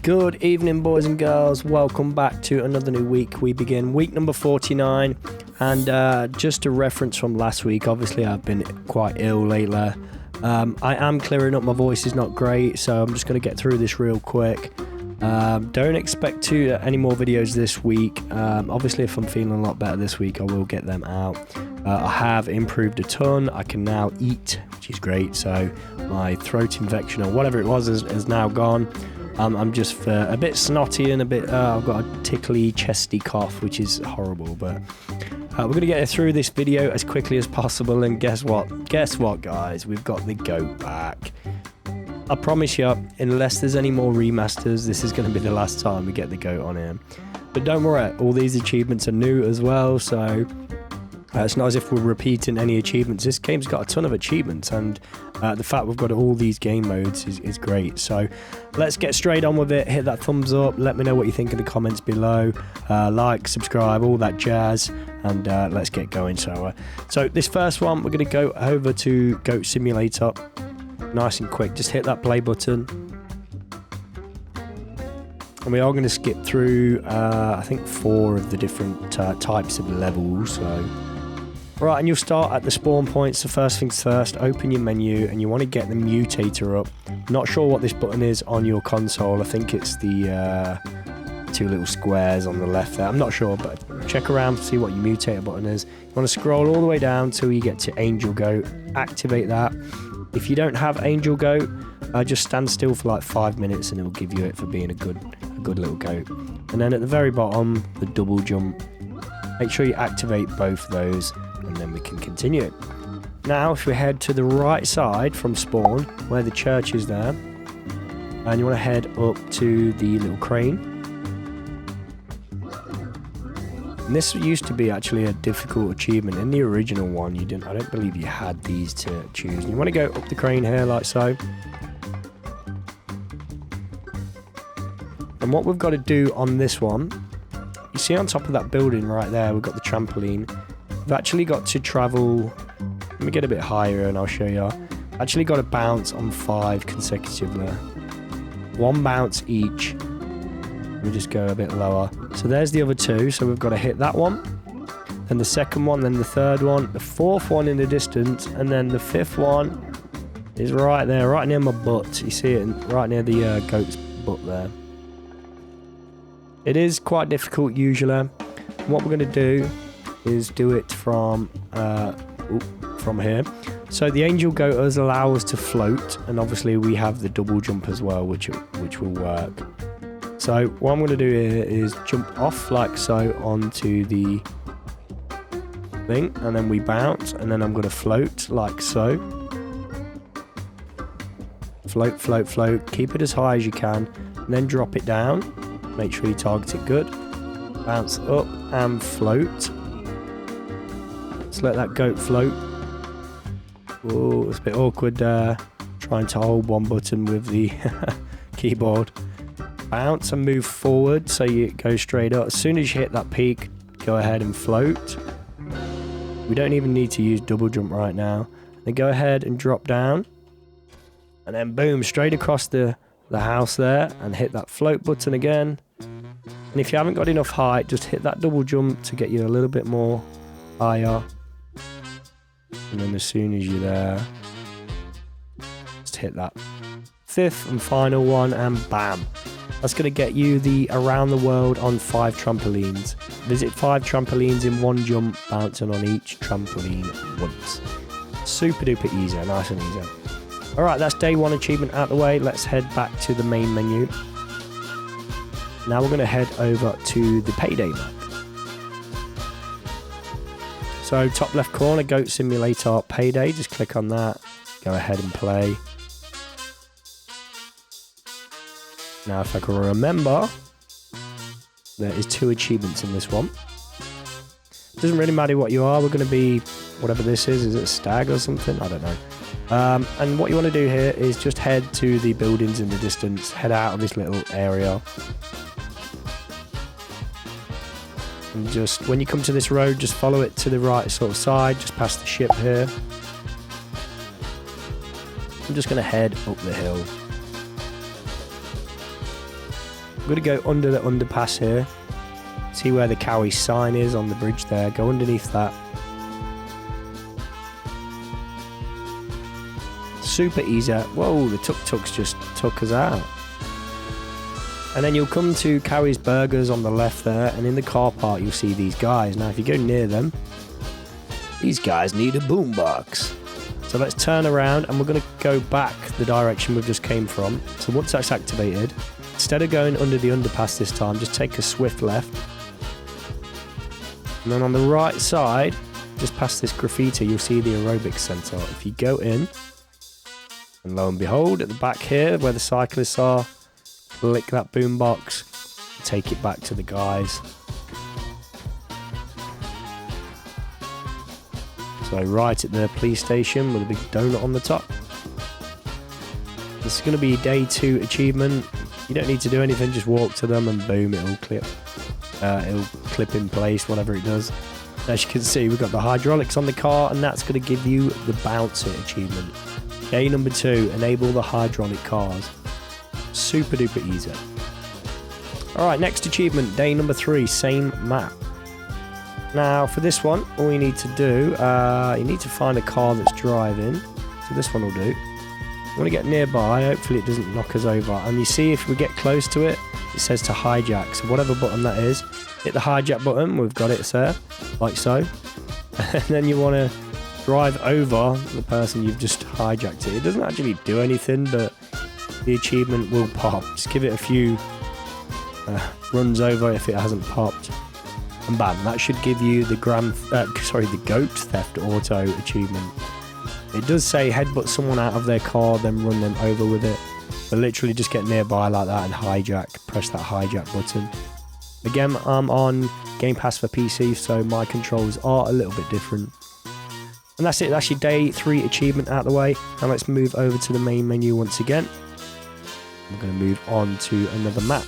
Good evening, boys and girls. Welcome back to another new week. We begin week number 49, and just a reference from last week, obviously I've been quite ill lately. I am clearing up, my voice is not great, so I'm just going to get through this real quick. Don't expect any more videos this week. Obviously if I'm feeling a lot better this week, I will get them out. I have improved a ton. I can now eat, which is great, so my throat infection or whatever it was is now gone. I'm just a bit snotty and a bit, I've got a tickly, chesty cough, which is horrible, but we're going to get through this video as quickly as possible, and guess what? Guess what, guys? We've got the goat back. I promise you, unless there's any more remasters, this is going to be the last time we get the goat on here. But don't worry, all these achievements are new as well, so it's not as if we're repeating any achievements. This game's got a ton of achievements, and the fact we've got all these game modes is great. So let's get straight on with it. Hit that thumbs up. Let me know what you think in the comments below. Like, subscribe, all that jazz, and let's get going. So this first one, we're going to go over to Goat Simulator. Nice and quick. Just hit that play button. And we are going to skip through, I think, 4 of the different types of levels. So. Right, and you'll start at the spawn point, so first things first, open your menu, and you want to get the mutator up. Not sure what this button is on your console. I think it's the 2 little squares on the left there. I'm not sure, but check around to see what your mutator button is. You want to scroll all the way down till you get to Angel Goat. Activate that. If you don't have Angel Goat, just stand still for like 5 minutes and it will give you it for being a good little goat. And then at the very bottom, the double jump. Make sure you activate both of those, and then we can continue it. Now if we head to the right side from spawn, where the church is there, and you want to head up to the little crane. And this used to be actually a difficult achievement. In the original one, I don't believe you had these to choose. And you want to go up the crane here like so. And what we've got to do on this one, you see on top of that building right there, we've got the trampoline. We've actually got to travel, let me get a bit higher and I'll show you. Actually got to bounce on 5 consecutively. 1 bounce each. We just go a bit lower. So there's the other 2, so we've got to hit that one. Then the second one, then the third one, the 4th one in the distance, and then the 5th one is right there, right near my butt. You see it right near the goat's butt there. It is quite difficult usually. What we're going to do is do it from here. So the angel goaters allow us to float, and obviously we have the double jump as well, which will work. So what I'm going to do here is jump off like so onto the thing, and then we bounce, and then I'm going to float like so. Float, float, float. Keep it as high as you can, and then drop it down. Make sure you target it good. Bounce up and float. Let's let that goat float. Oh, it's a bit awkward trying to hold one button with the keyboard. Bounce and move forward so you go straight up. As soon as you hit that peak, go ahead and float. We don't even need to use double jump right now. Then go ahead and drop down. And then boom, straight across the house there, and hit that float button again. And if you haven't got enough height, just hit that double jump to get you a little bit more higher. And then as soon as you're there, just hit that 5th and final one, and bam. That's going to get you the around the world on 5 trampolines. Visit 5 trampolines in 1 jump, bouncing on each trampoline once. Super duper easy, nice and easy. Alright, that's day 1 achievement out the way. Let's head back to the main menu. Now we're going to head over to the payday map. So top left corner, Goat Simulator Payday. Just click on that. Go ahead and play. Now if I can remember, there is 2 achievements in this one. It doesn't really matter what you are. We're going to be whatever this is. Is it a stag or something? I don't know. And what you want to do here is just head to the buildings in the distance. Head out of this little area. And just when you come to this road, just follow it to the right sort of side, just past the ship here. I'm just going to head up the hill. I'm going to go under the underpass here. See where the Cowie sign is on the bridge there. Go underneath that. Super easy. Whoa, the tuk-tuks just took us out. And then you'll come to Cowie's Burgers on the left there, and in the car park you'll see these guys. Now if you go near them, these guys need a boombox. So let's turn around and we're going to go back the direction we've just came from. So once that's activated, instead of going under the underpass this time, just take a swift left. And then on the right side, just past this graffiti, you'll see the aerobics centre. If you go in, and lo and behold, at the back here, where the cyclists are, click that boombox, take it back to the guys. So right at the police station with a big donut on the top. This is going to be day 2 achievement. You don't need to do anything, just walk to them and boom, it'll clip in place, whatever it does. As you can see, we've got the hydraulics on the car, and that's going to give you the bouncer achievement. Day number 2, enable the hydraulic cars. Super duper easy. Alright, next achievement, day number 3, same map. Now for this one, all you need to do, you need to find a car that's driving. So this one will do. You want to get nearby, hopefully it doesn't knock us over. And you see if we get close to it, it says to hijack. So whatever button that is, hit the hijack button, we've got it there, like so. And then you want to drive over the person you've just hijacked it. It doesn't actually do anything, but the achievement will pop. Just give it a few runs over if it hasn't popped. And bam, that should give you the goat theft auto achievement. It does say headbutt someone out of their car, then run them over with it. But literally just get nearby like that and hijack. Press that hijack button. Again, I'm on Game Pass for PC, so my controls are a little bit different. And that's it. That's your day 3 achievement out the way. Now let's move over to the main menu once again. I'm going to move on to another map.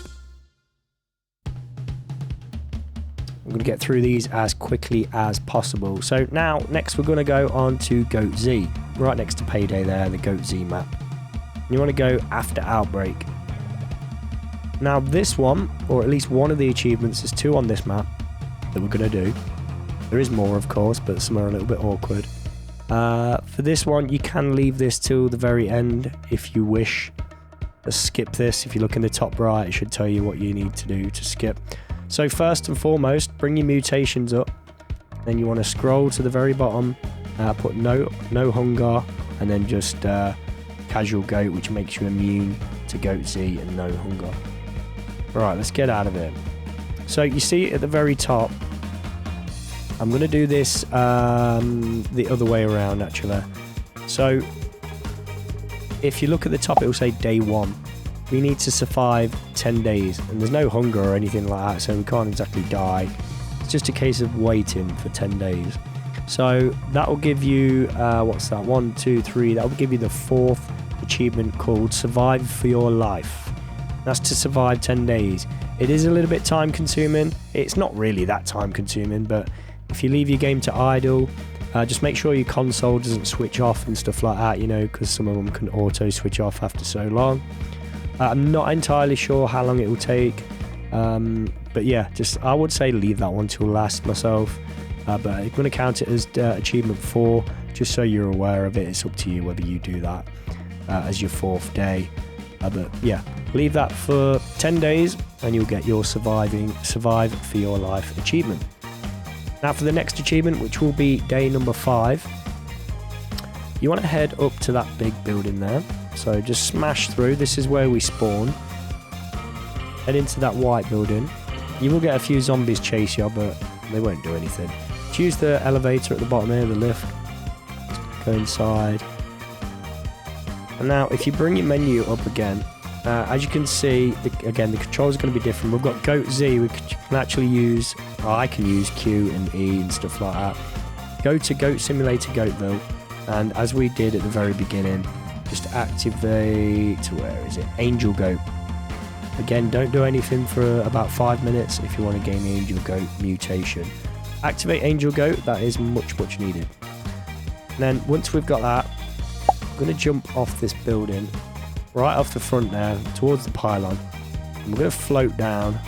I'm going to get through these as quickly as possible. So now, next we're going to go on to Goat Z. Right next to Payday there, the Goat Z map. And you want to go after Outbreak. Now this one, or at least one of the achievements, there's 2 on this map that we're going to do. There is more of course, but some are a little bit awkward. For this one, you can leave this till the very end if you wish. Let's skip this. If you look in the top right, it should tell you what you need to do to skip. So first and foremost, bring your mutations up. Then you want to scroll to the very bottom, put no hunger, and then just casual goat, which makes you immune to Goat Z and no hunger. Right, let's get out of it. So you see at the very top, I'm going to do this the other way around actually. So if you look at the top, it will say day 1. We need to survive 10 days, and there's no hunger or anything like that, so we can't exactly die. It's just a case of waiting for 10 days. So that will give you, what's that, 1, 2, 3, that will give you the 4th achievement called Survive for Your Life. That's to survive 10 days. It is a little bit time consuming. It's not really that time consuming, but if you leave your game to idle, just make sure your console doesn't switch off and stuff like that, you know, because some of them can auto switch off after so long. I'm not entirely sure how long it will take, but yeah, just I would say leave that one till last myself, but I'm going to count it as achievement 4, just so you're aware of it. It's up to you whether you do that as your 4th day, but yeah, leave that for 10 days and you'll get your Survive for Your Life achievement. Now for the next achievement, which will be day number 5, you want to head up to that big building there. So just smash through. This is where we spawn. Head into that white building. You will get a few zombies chase you, but they won't do anything. Choose the elevator at the bottom here, the lift. Go inside. And now if you bring your menu up again, as you can see, again, the controls are going to be different. We've got Goat Z, we can actually use, I can use Q and E and stuff like that. Go to Goat Simulator Goatville, and as we did at the very beginning, just activate, where is it, Angel Goat. Again, don't do anything for about 5 minutes if you want to gain the Angel Goat mutation. Activate Angel Goat, that is much needed. And then once we've got that, I'm going to jump off this building, right off the front there, towards the pylon. And we're going to float down.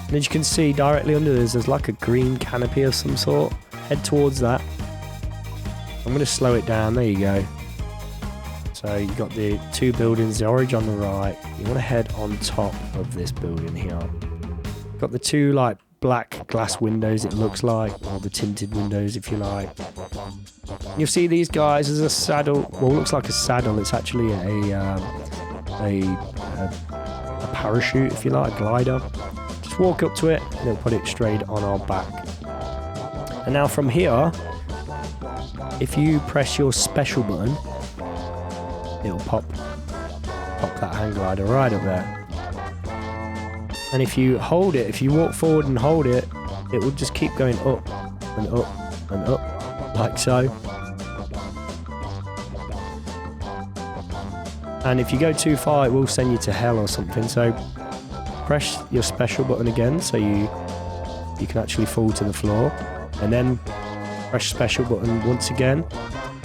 And as you can see, directly under this, there's like a green canopy of some sort. Head towards that. I'm going to slow it down. There you go. So you've got the two buildings, the orange on the right. You want to head on top of this building here. Got the two like black glass windows, it looks like, or the tinted windows if you like. You'll see these guys as a saddle. Well, it looks like a saddle. It's actually a parachute, if you like, a glider. Just walk up to it and it'll put it straight on our back. And now from here, if you press your special button, it'll pop that hang glider right up there. And if you hold it, if you walk forward and hold it, it will just keep going up and up and up, like so. And if you go too far, it will send you to hell or something. So press your special button again so you can actually fall to the floor. And then press special button once again.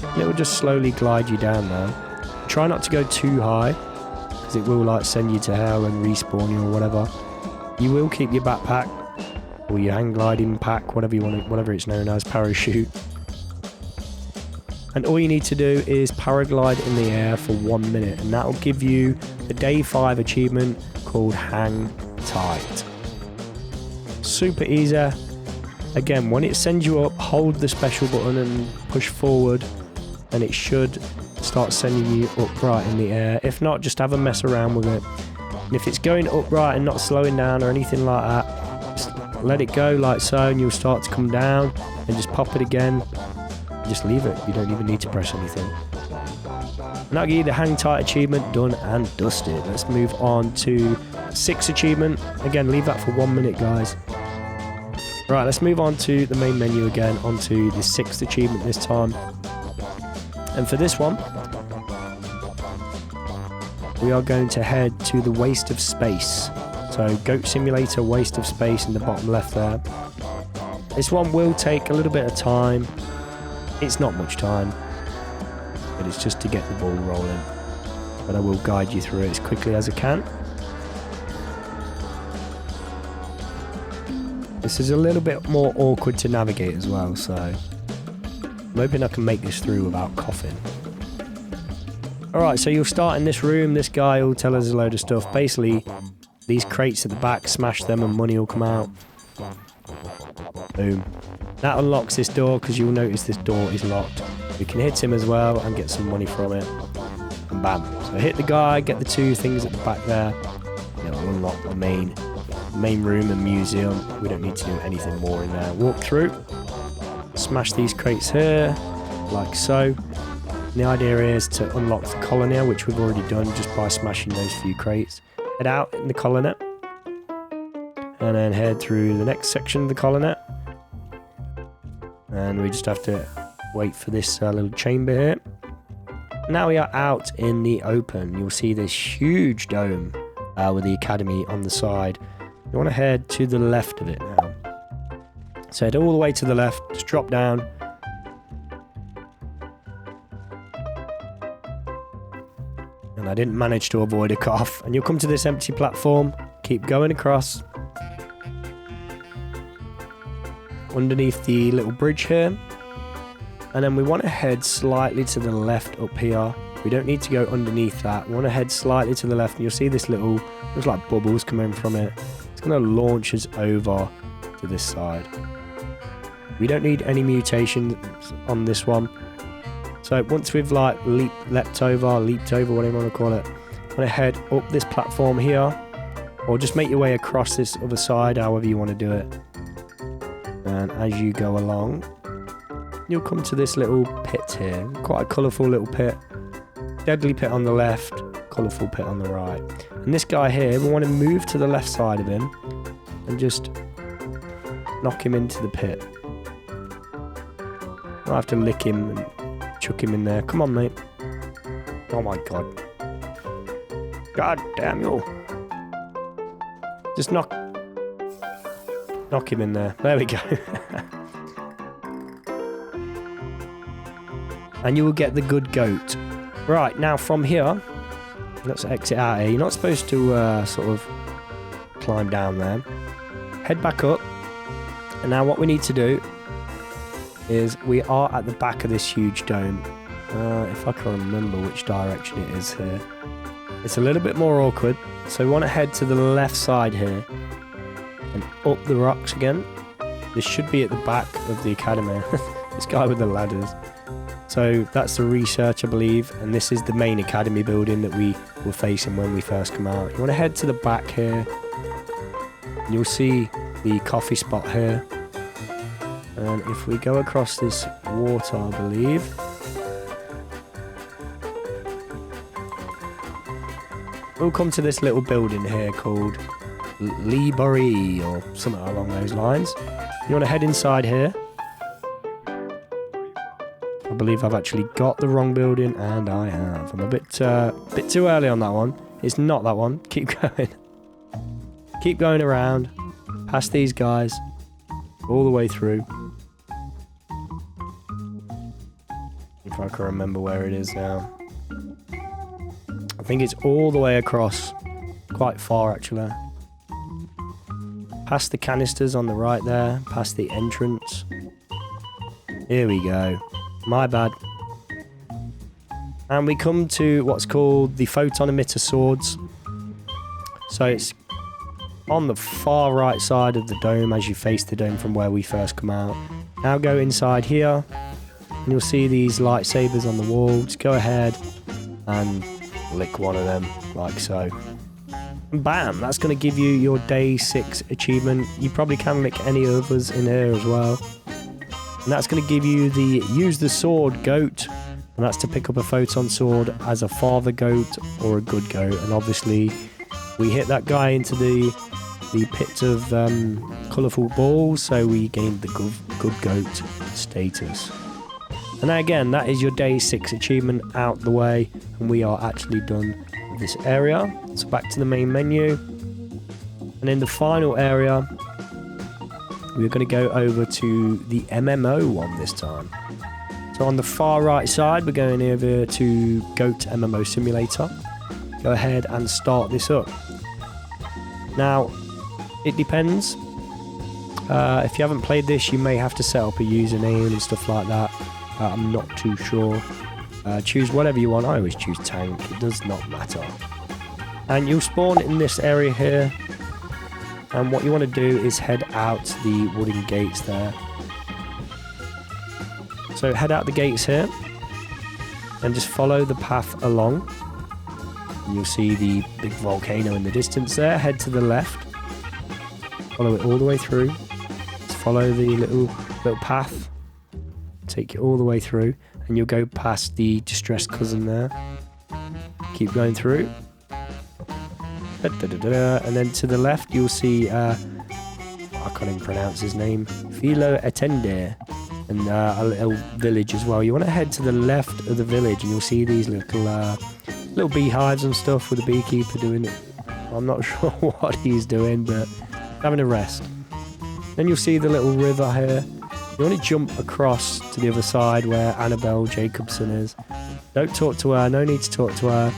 And it will just slowly glide you down now. Try not to go too high, because it will like send you to hell and respawn you or whatever. You will keep your backpack or your hang gliding pack, whatever you want, whatever it's known as, parachute. And all you need to do is paraglide in the air for 1 minute, and that will give you a day 5 achievement called Hang Tight. Super easy. Again, when it sends you up, hold the special button and push forward, and it should start sending you upright in the air. If not, just have a mess around with it. And if it's going upright and not slowing down or anything like that, just let it go like so, and you'll start to come down, and just pop it again. Just leave it. You don't even need to press anything. And that'll give you the Hang Tight achievement done and dusted. Let's move on to 6 achievement. Again, leave that for 1 minute, guys. Right, let's move on to the main menu again, onto the 6th achievement this time. And for this one, we are going to head to the Waste of Space. So Goat Simulator Waste of Space in the bottom left there. This one will take a little bit of time. It's not much time, but it's just to get the ball rolling. But I will guide you through it as quickly as I can. This is a little bit more awkward to navigate as well, so I'm hoping I can make this through without coughing. Alright, so you'll start in this room. This guy will tell us a load of stuff. Basically, these crates at the back, smash them and money will come out. Boom. That unlocks this door, because you'll notice this door is locked. We can hit him as well and get some money from it. And bam. So hit the guy, get the 2 things at the back there. It'll unlock the main room and museum. We don't need to do anything more in there. Walk through. Smash these crates here, like so. And the idea is to unlock the colony, which we've already done just by smashing those few crates. Head out in the colony. And then head through the next section of the colony. And we just have to wait for this little chamber here. Now we are out in the open. You'll see this huge dome with the academy on the side. You want to head to the left of it now. So head all the way to the left, just drop down. And I didn't manage to avoid a cough. And you'll come to this empty platform. Keep going across. Underneath the little bridge here. And then we want to head slightly to the left up here. We don't need to go underneath that. We want to head slightly to the left. And you'll see this little, looks like bubbles coming from it. It's going to launch us over to this side. We don't need any mutations on this one. So once we've like leapt over, whatever you want to call it, want to head up this platform here, or just make your way across this other side, however you want to do it. And as you go along, you'll come to this little pit here. Quite a colourful little pit. Deadly pit on the left, colourful pit on the right. And this guy here, we want to move to the left side of him and just knock him into the pit. I have to lick him and chuck him in there. Come on, mate. Oh my god. God damn you. Just knock him in there. There we go. And you will get the good goat. Right, now from here, let's exit out here. You're not supposed to sort of climb down there. Head back up. And now what we need to do is we are at the back of this huge dome. If I can remember which direction it is here. It's a little bit more awkward. So we want to head to the left side here. And up the rocks again. This should be at the back of the academy. This guy with the ladders. So that's the research, I believe. And this is the main academy building that we were facing when we first come out. You want to head to the back here. And you'll see the coffee spot here. And if we go across this water, I believe. We'll come to this little building here called Library or something along those lines. You want to head inside here. I believe I've actually got the wrong building, and I have. I'm a bit too early on that one. It's not that one. Keep going. Keep going around. Past these guys. All the way through. If I can remember where it is now. I think it's all the way across. Quite far, actually. Past the canisters on the right there. Past the entrance. Here we go. My bad. And we come to what's called the photon emitter swords. So it's on the far right side of the dome as you face the dome from where we first come out. Now go inside here. And you'll see these lightsabers on the wall. Just go ahead and lick one of them like so. And bam, that's going to give you your day 6 achievement. You probably can lick any others in here as well. And that's going to give you the use the sword goat. And that's to pick up a photon sword as a father goat or a good goat. And obviously we hit that guy into the pit of colourful balls. So we gained the good goat status. And now again, that is your day 6 achievement out the way. And we are actually done with this area. So back to the main menu. And in the final area, we're going to go over to the MMO one this time. So on the far right side, we're going over to Goat MMO Simulator. Go ahead and start this up. Now, it depends. If you haven't played this, you may have to set up a username and stuff like that. I'm not too sure. Choose whatever you want. I always choose tank. It does not matter. And you'll spawn in this area here. And what you want to do is head out the wooden gates there. So head out the gates here. And just follow the path along. And you'll see the big volcano in the distance there. Head to the left. Follow it all the way through. Just follow the little path. Take you all the way through. And you'll go past the distressed cousin there. Keep going through. And then to the left you'll see I can't even pronounce his name, Philo Attende, and a little village as well. You want to head to the left of the village and you'll see these little beehives and stuff with the beekeeper doing it. I'm not sure what he's doing, but having a rest. Then you'll see the little river here. You want to jump across to the other side where Annabelle Jacobson is. Don't talk to her, no need to talk to her.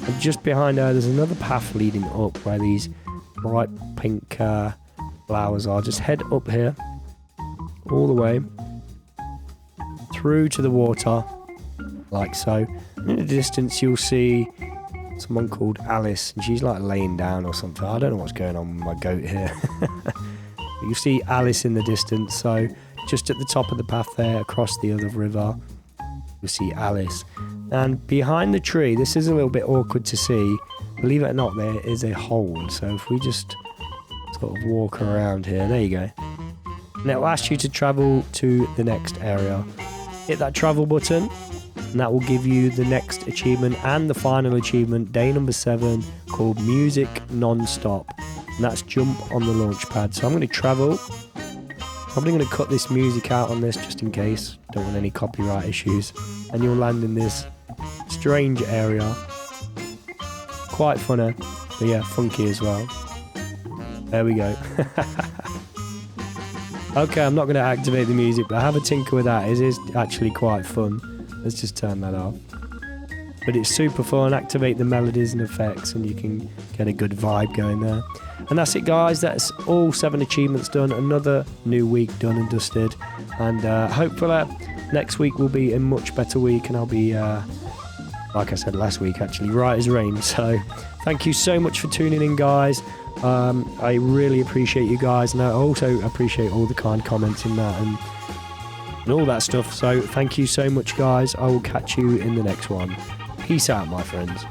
And just behind her, there's another path leading up where these bright pink flowers are. Just head up here, all the way, through to the water, like so. And in the distance, you'll see someone called Alice, and she's like laying down or something. I don't know what's going on with my goat here. You see Alice in the distance, so just at the top of the path there, across the other river, you'll see Alice. And behind the tree, this is a little bit awkward to see. Believe it or not, there is a hole. So if we just sort of walk around here, there you go. And it will ask you to travel to the next area. Hit that travel button, and that will give you the next achievement and the final achievement, day number 7, called Music Non-Stop. And that's jump on the launch pad. So I'm going to travel. Probably going to cut this music out on this just in case. Don't want any copyright issues. And you'll land in this strange area. Quite funny, but yeah, funky as well. There we go. Okay, I'm not going to activate the music, but have a tinker with that. It is actually quite fun. Let's just turn that off. but it's super fun. Activate the melodies and effects and you can get a good vibe going there. And that's it, guys. That's all 7 achievements done. Another new week done and dusted. And hopefully next week will be a much better week, and I'll be, like I said last week, actually, right as rain. So thank you so much for tuning in, guys. I really appreciate you guys, and I also appreciate all the kind comments in that and all that stuff. So thank you so much, guys. I will catch you in the next one. Peace out, my friends.